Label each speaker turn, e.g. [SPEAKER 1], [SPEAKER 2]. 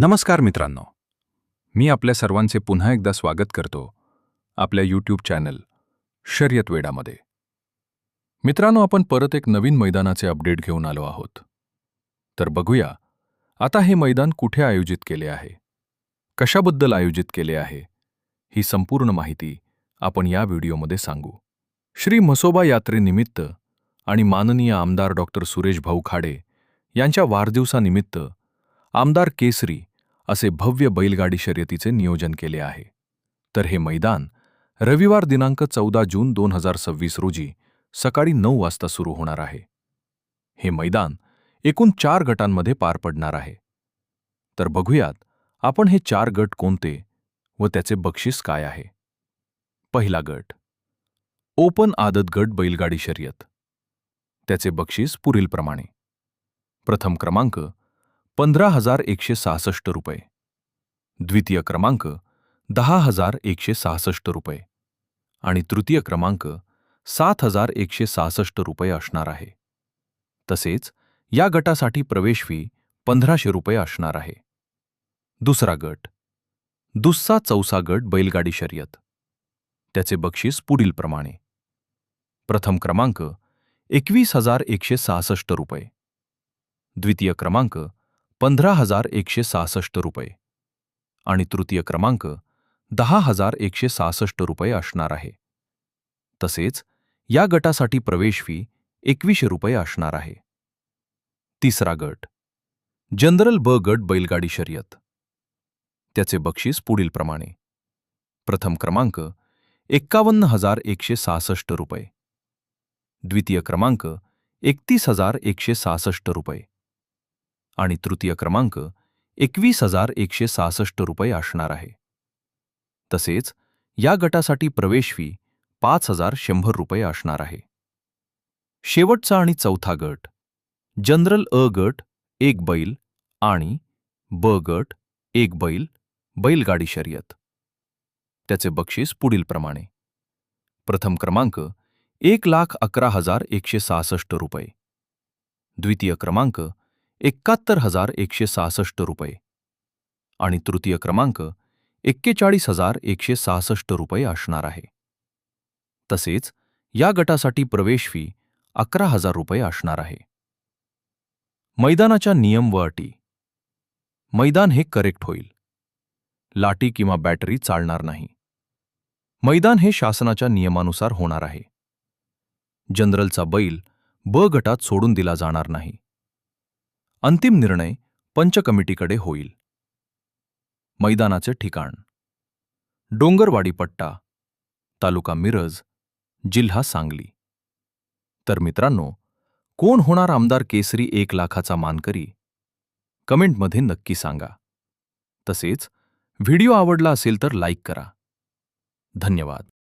[SPEAKER 1] नमस्कार मित्रांनो, मी आपल्या सर्वांचे पुन्हा एकदा स्वागत करतो आपल्या यूट्यूब चॅनल शर्यत वेडामध्ये. मित्रांनो, आपण परत एक नवीन मैदानाचे अपडेट घेऊन आलो आहोत. तर बघूया आता हे मैदान कुठे आयोजित केले आहे, कशाबद्दल आयोजित केले आहे, ही संपूर्ण माहिती आपण या व्हिडिओमध्ये सांगू. श्री म्हसोबा यात्रेनिमित्त आणि माननीय आमदार डॉक्टर सुरेश भाऊ खाडे यांच्या वाढदिवसानिमित्त आमदार केसरी असे भव्य बैलगाडी शर्यतीचे नियोजन केले आहे. तर हे मैदान रविवार दिनांक 14 जून 2026 रोजी सकाळी 9 वाजता सुरू होणार आहे. हे मैदान एकूण 4 गटांमध्ये पार पडणार आहे. तर बघूयात आपण हे 4 गट कोणते व त्याचे बक्षीस काय आहे. पहिला गट ओपन आदत गट बैलगाडी शर्यत. त्याचे बक्षीस पुढीलप्रमाणे. प्रथम क्रमांक 15,166 रुपये, द्वितीय क्रमांक 10,166 रुपये आणि तृतीय क्रमांक 7,166 रुपये असणार आहे. तसेच या गटासाठी प्रवेश फी 1,500 रुपये असणार आहे. दुसरा गट दुस्सा चौसा गट बैलगाडी शर्यत. त्याचे बक्षीस पुढीलप्रमाणे. प्रथम क्रमांक 21,166 रुपये, द्वितीय क्रमांक 15,166 रुपये आणि तृतीय क्रमांक 10,166 रुपये असणार आहे. तसेच या गटासाठी प्रवेश फी 2,100 रुपये असणार आहे. तिसरा गट जनरल ब गट बैलगाडी शर्यत. त्याचे बक्षीस पुढीलप्रमाणे. प्रथम क्रमांक 51,166 रुपये, द्वितीय क्रमांक 31,166 रुपये आणि तृतीय क्रमांक 21,166 रुपये असणार आहे. तसेच या गटासाठी प्रवेश फी 5,100 रुपये असणार आहे. शेवटचा आणि चौथा गट जनरल अ गट 1 बैल आणि ब गट 1 बैल बैलगाडी शर्यत. त्याचे बक्षीस पुढीलप्रमाणे. प्रथम क्रमांक 1,11,166 रुपये, द्वितीय क्रमांक 71,166 रुपये आणि तृतीय क्रमांक 41,166 रुपये असणार आहे. तसेच या गटासाठी प्रवेश फी 11,000 रुपये असणार आहे. मैदानाच्या नियम व अटी. मैदान हे करेक्ट होईल. लाठी किंवा बॅटरी चालणार नाही. मैदान हे शासनाच्या नियमानुसार होणार आहे. जनरलचा बैल ब गटात सोडून दिला जाणार नाही. अंतिम निर्णय पंच कमिटीकडे होईल. मैदानाचे ठिकाण डोंगरवाडी पट्टा, तालुका मिरज, जिल्हा सांगली. तर मित्रांनो, कोण होणार आमदार केसरी 1 लाखाचा मानकरी? कमेंटमध्ये नक्की सांगा. तसेच व्हिडिओ आवडला असेल तर लाईक करा. धन्यवाद.